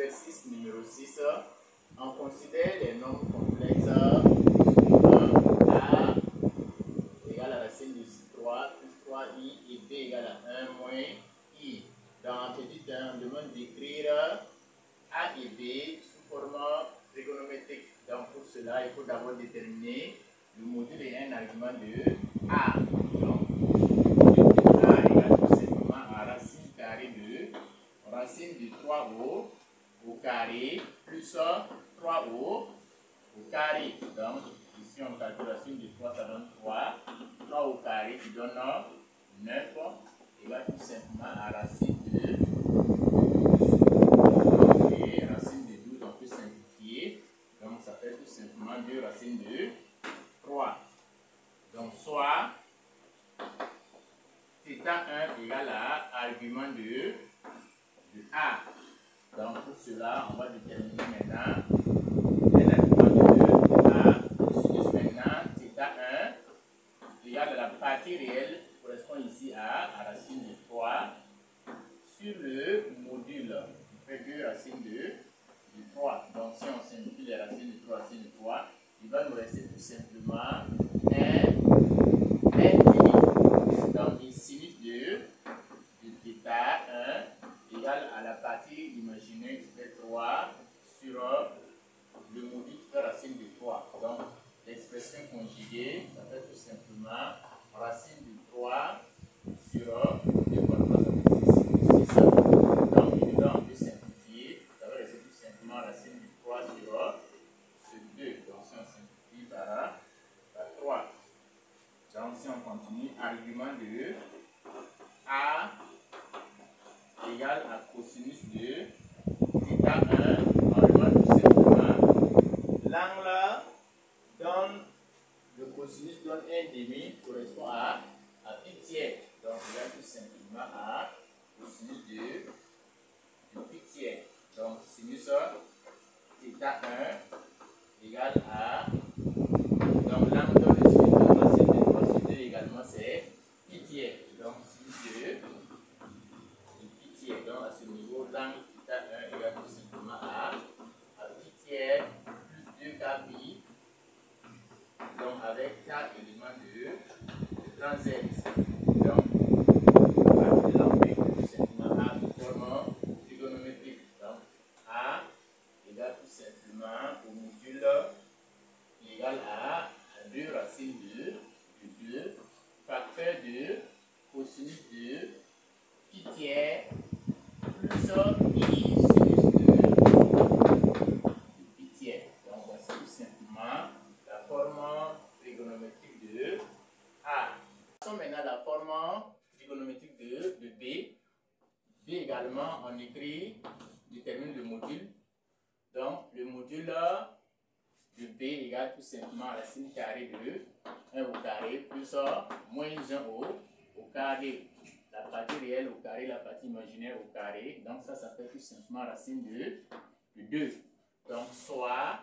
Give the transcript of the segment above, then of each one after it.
Exercice numéro 6. On considère les nombres complexes. A égale à la racine de 3 plus 3i et B égale à 1 moins i. Dans petit 1, on demande d'écrire A et B sous forme trigonométrique. Donc pour cela, il faut d'abord déterminer le module et un argument de A. Donc, A égale tout simplement à racine carrée de racine de 3o au carré plus 3o au carré. Donc, ici on calcule racine de 3, ça donne 3. 3 au carré qui donne 9 égale tout simplement à racine de 12. Et racine de 12, on peut simplifier. Donc, ça fait tout simplement 2 racines de 3. Donc, soit θ1 égale à argument de A. Donc, pour cela, on va déterminer maintenant un argument de A. Cosinus maintenant, θ1 égale à la partie réelle qui correspond ici à racine de 3 sur le module. On fait 2 racines de 3. Donc, si on simplifie les racines de 3, racines de 3, il va nous rester tout simplement 1 demi. Donc, le sinus de θ1 égale à la partie imaginaire qui fait 3 sur le module qui fait racine de 3. Donc, l'expression conjuguée, ça fait tout simplement racine de 3 sur 2 fois 3, ça fait 6. Donc, évidemment, on peut simplifier. Ça va rester tout simplement racine de 3 sur 2. Donc, si on simplifie par 3. Donc, si on continue, argument de A égale à cosinus de θ1, on demande tout simplement l'angle donne, le cosinus donne 1 demi correspond à pi tiers. Donc, égale tout simplement à cosinus de pi tiers. Donc, sinus θ1 égale à, donc l'angle donne le sinus de racine de 3 sur 2 également c'est pi tiers. Donc, sinus de pi tiers. Donc, à ce niveau, l'angle θ1 égale tout simplement à pi tiers plus 2 kpi. Donc, avec 4 éléments de grand Z. Donc, on va développer tout simplement A sous forme trigonométrique. Donc, A égale tout simplement au module égal à 2 racines de 2 facteur de cosinus de pi tiers plus i sinus de pi tiers. Donc, voici tout simplement la forme trigonométrique de A. Passons maintenant à la forme trigonométrique de B. B également, on écrit, détermine le module. Donc, le module de B égale tout simplement racine carrée de 1 au carré plus moins 1 au carré. La partie réelle au carré, la partie imaginaire au carré. Donc, ça fait tout simplement racine de 2. Donc, soit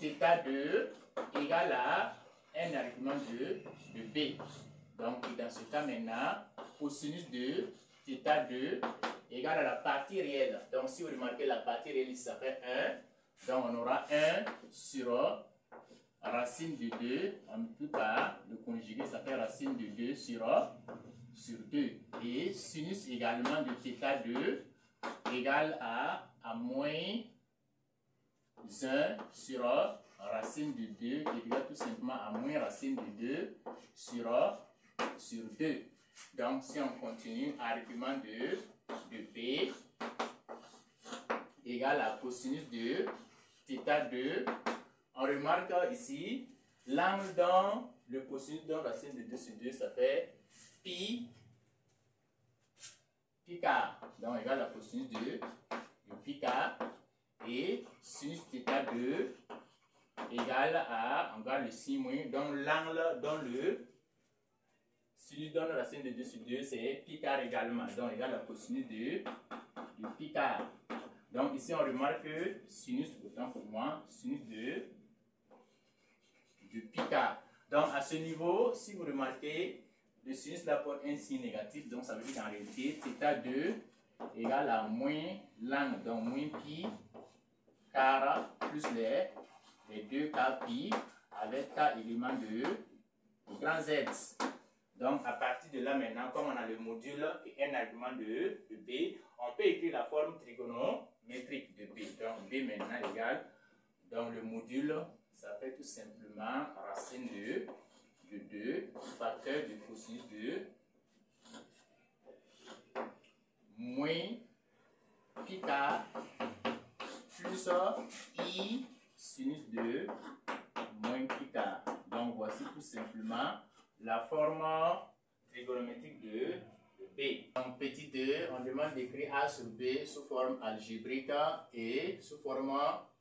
θ2 égale à un argument de B. Donc, dans ce cas maintenant, cosinus de θ2 égale à la partie réelle. Donc, si vous remarquez la partie réelle, ça fait 1. Donc, on aura 1 sur racine de 2. En tout cas, le conjugué, ça fait racine de 2 sur 2. Et sinus également de θ2 égale à moins 1 sur racine de 2 qui est égal tout simplement à moins racine de 2 sur 2. Donc, si on continue, argument de B égale à cosinus de θ2. On remarque ici, l'angle dans le cosinus donne racine de 2 sur 2, ça fait pi quart. Donc, égale à cosinus de pi quart. Et sinus θ2 égale à, on garde le signe moins, donc l'angle dans le sinus donne racine de 2 sur 2, c'est pi quart également. Donc, égale à cosinus de pi quart. Donc, ici, on remarque que sinus, autant pour moi, sinus de pi quart. Donc, à ce niveau, si vous remarquez, le sinus apporte un signe négatif. Donc, ça veut dire qu'en réalité, θ2 égale à moins lang, donc moins pi car plus les 2 k pi avec k éléments de grand Z. Donc à partir de là maintenant, comme on a le module et un argument de B, on peut écrire la forme trigonométrique de B. Donc B maintenant égale, donc le module, ça fait tout simplement racine de 2, facteur de cosinus de moins pi k plus I sinus de moins pi k. Donc voici tout simplement la forme trigonométrique de B. Donc petit 2, on demande d'écrire A sur B sous forme algébrique et sous forme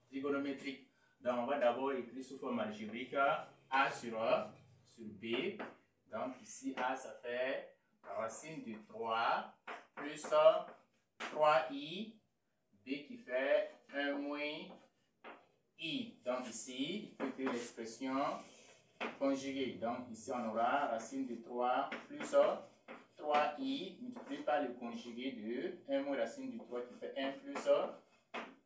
trigonométrique. Donc on va d'abord écrire sous forme algébrique A sur B. Donc ici A ça fait racine de 3 plus 3i, B qui fait 1 moins i. Donc ici, il faut écrire l'expression conjuguée. Donc ici, on aura racine de 3 plus 3i multiplié par le conjugué de 1 moins racine de 3 qui fait 1 plus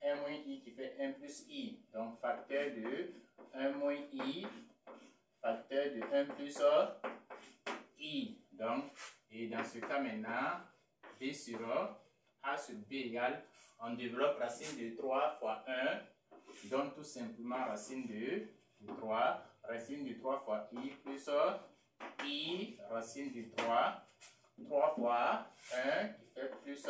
1 moins i qui fait 1 plus i. Donc facteur de 1 moins i, facteur de 1 plus i. Donc, et dans ce cas maintenant, B sur A sur B égale, on développe racine de 3 fois 1, donne tout simplement racine de 3, racine de 3 fois i plus i, racine de 3 fois 1 qui fait plus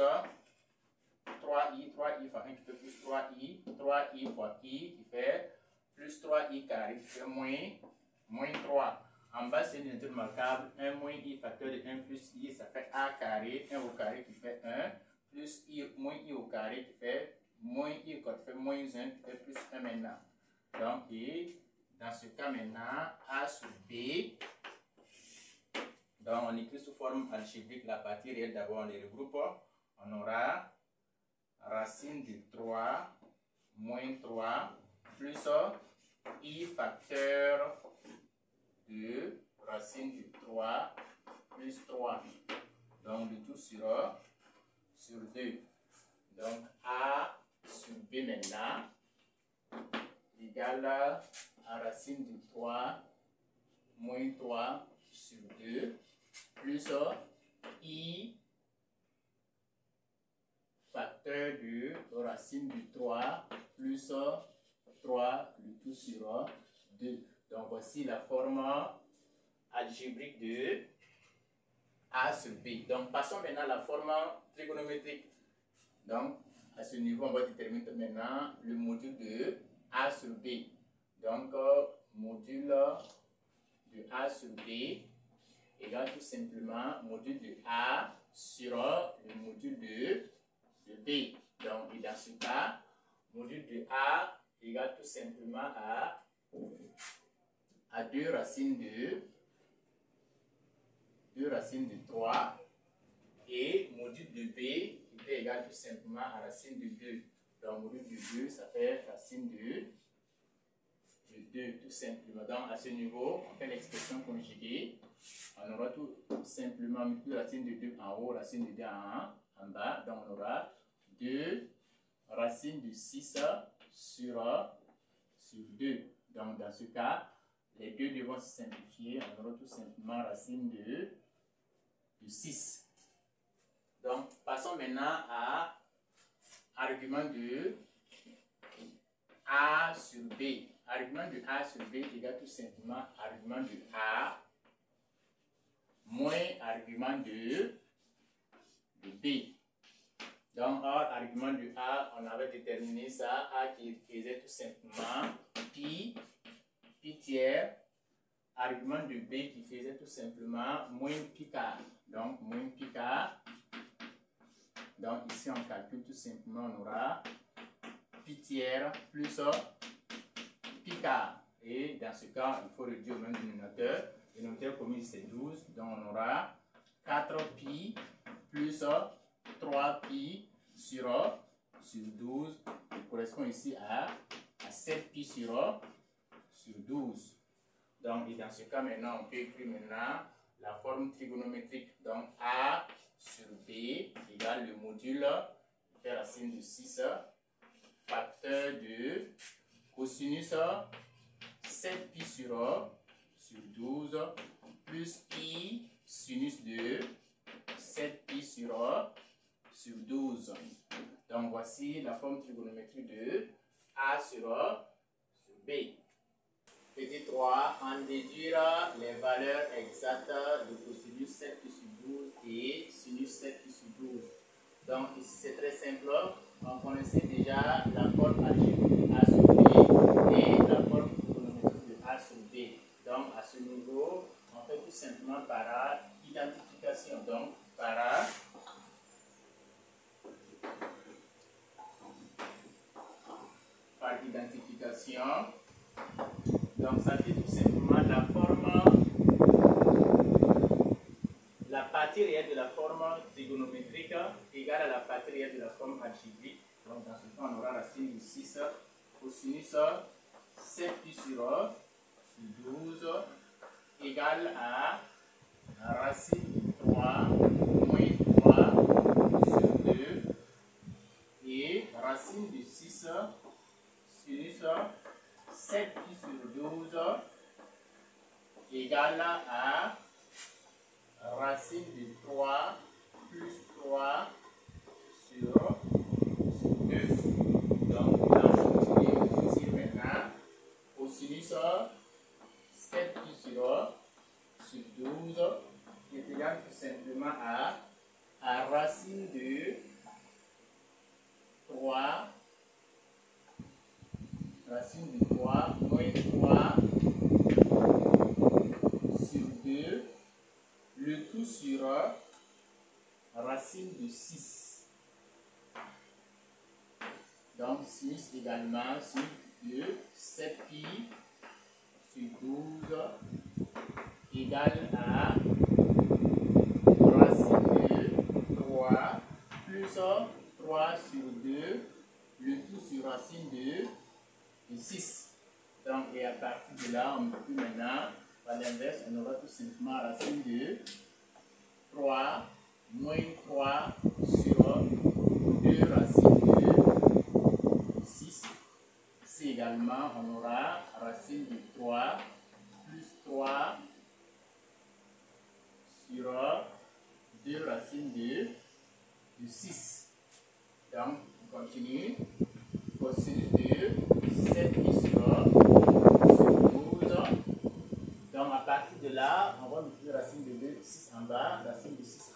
3i fois 1 qui fait plus 3i fois i qui fait plus 3i carré qui fait moins 3. En bas, c'est une unité remarquable. 1 moins i facteur de 1 plus i, ça fait a carré. 1 au carré qui fait 1. Plus i moins i au carré qui fait moins i qui fait moins 1 qui fait plus 1 maintenant. Donc, et dans ce cas maintenant, a sur b. Donc, on écrit sous forme algébrique la partie réelle. D'abord, on les regroupe. On aura racine de 3 moins 3 plus i facteur de racine de 3 plus 3. Donc le tout sur 2. Donc A sur B maintenant égale à racine de 3 moins 3 sur 2 plus I facteur de racine de 3 plus 3, le tout sur 2. Donc voici la forme algébrique de A sur B. Donc passons maintenant à la forme trigonométrique. Donc à ce niveau, on va déterminer maintenant le module de A sur B. Donc module de A sur B égale tout simplement module de A sur le module de B. Donc et dans ce cas, module de A égale tout simplement à 2 racines de 3 et module de B qui est égal tout simplement à racine de 2. Donc module de 2 ça fait racine de 2 tout simplement. Donc à ce niveau on fait l'expression conjuguée. On aura tout simplement multiplié racine de 2 en haut, racine de 2 en bas. Donc on aura 2 racine de 6 sur 2. Donc dans ce cas, les deux devront se simplifier. On aura tout simplement racine de 6. Donc, passons maintenant à argument de A sur B. Argument de A sur B égale tout simplement argument de A moins argument de B. Donc, hors argument de A, on avait déterminé ça. A qui faisait tout simplement pi tiers, argument de B qui faisait tout simplement moins pi quart. Donc moins pi quart. Donc ici on calcule tout simplement, on aura pi tiers plus pi quart. Et dans ce cas, il faut réduire au même dénominateur. Le dénominateur commun c'est 12. Donc on aura 4 pi plus 3 pi sur 12. Qui correspond ici à 7 pi sur 12. Donc, et dans ce cas, maintenant, on peut écrire maintenant la forme trigonométrique. Donc, A sur B égale le module fait racine de 6 facteur de cosinus 7pi sur 12 plus I sinus de 7pi sur 12. Donc voici la forme trigonométrique de A sur B. Petit 3, en déduire les valeurs exactes de cosinus 7pi sur 12 et sinus 7pi sur 12. Donc ici c'est très simple, on connaissait déjà la forme algébrique A sur B et la forme trigonométrique de A sur B. Donc à ce niveau, on fait tout simplement par identification. Donc par identification. Donc ça fait tout simplement la partie réelle de la forme trigonométrique égale à la partie réelle de la forme algébrique. Donc dans ce cas, on aura racine de 6 cosinus 7pi sur 12 égale à racine de 3 moins 3 sur 2 et racine de 6 sinus 7pi sur 12 égale à racine de 3 plus 3 sur 2. Donc, on continue maintenant cosinus 7pi sur 12 qui est égal tout simplement à racine de 3 moins 3 sur 2, le tout sur racine de 6. Donc sinus également sur 2, 7pi sur 12 égale à racine de 3 plus 3 sur 2, le tout sur racine de 6. Donc, et à partir de là, on ne peut plus maintenant, à l'inverse, on aura tout simplement racine de 3 moins 3 sur 2 racine de 6. Ici également, on aura racine de 3 plus 3 sur 2 racines de 6. Donc, on continue. Cosinus de 7pi sur 12. Donc, à partir de là, on va multiplier racine de 2, 6 en bas, racine de 6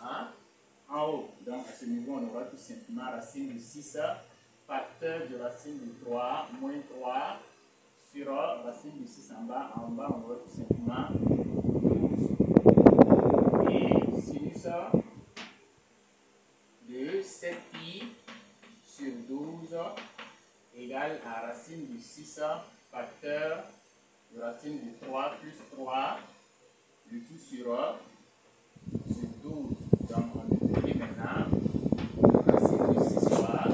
en haut. Donc, à ce niveau, on aura tout simplement racine de 6 facteur de racine de 3 moins 3 sur racine de 6 en bas. En bas, on aura tout simplement 12. Et sinus de 7pi sur 12 égale à racine de 6 facteur de racine de 3 plus 3, le tout sur 12. Donc on multiplie maintenant racine de 6 fois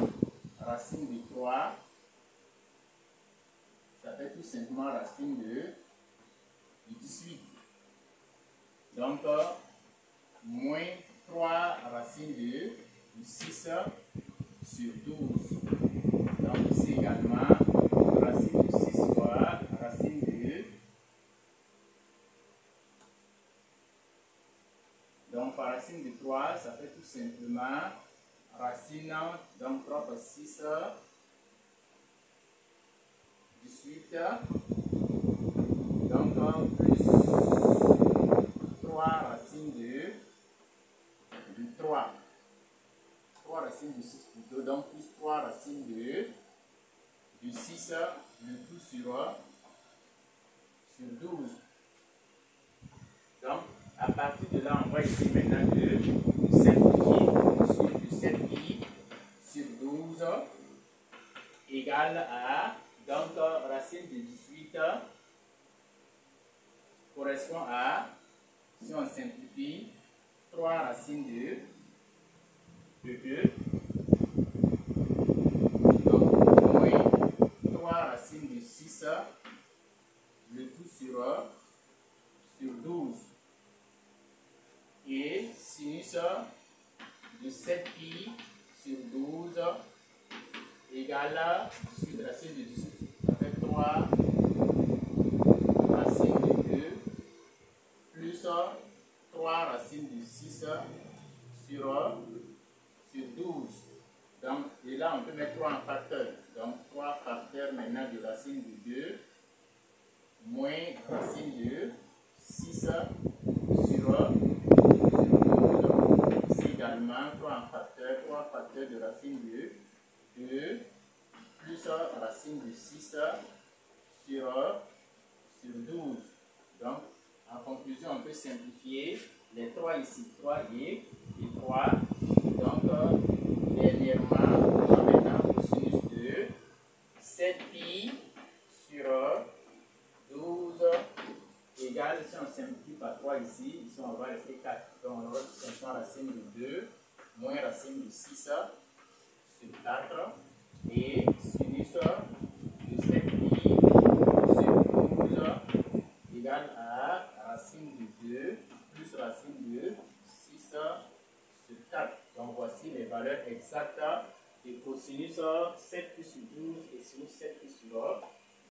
racine de 3, ça fait tout simplement racine de 18. Donc moins 3 racine de 6 sur 12. Donc ici également, racine de 6 fois racine de... Donc par racine de 3, ça fait tout simplement racine, donc 3 fois 6, 18. Donc plus 3 racine de 3. 3 racines de 6 plutôt, donc plus 3 racines de 6, le tout sur 12. Donc, à partir de là, on va ici maintenant de 7pi sur 12 égale à, donc, racine de 18 correspond à, si on simplifie, 3 racines de 2. Donc, moins 3 racines de 6, le tout sur 12. Et sinus égale 18, racine de 18. Ça fait 3 racine de 2 plus 3 racines de 6 sur 12. Donc, et là, on peut mettre 3 en facteur. Donc, 3 facteurs maintenant de racine de 2 moins racine de 6 sur 12. Ici également, 3 en facteur, 3 facteurs de racine de 2 plus racine de 6 sur 12. Donc, en conclusion, on peut simplifier les 3 ici, 3 et 3. Donc, dernièrement, on va maintenant cosinus de 7pi sur 12 égale, si on simplifie par 3 ici, on va rester 4. Donc, on aura tout simplement racine de 2 moins racine de 6 sur 4 et sinus de 7pi sur 12 égale à racine de 2 plus racine de 6 sur 4. Donc voici les valeurs exactes de cosinus 7pi sur 12 et sinus 7pi sur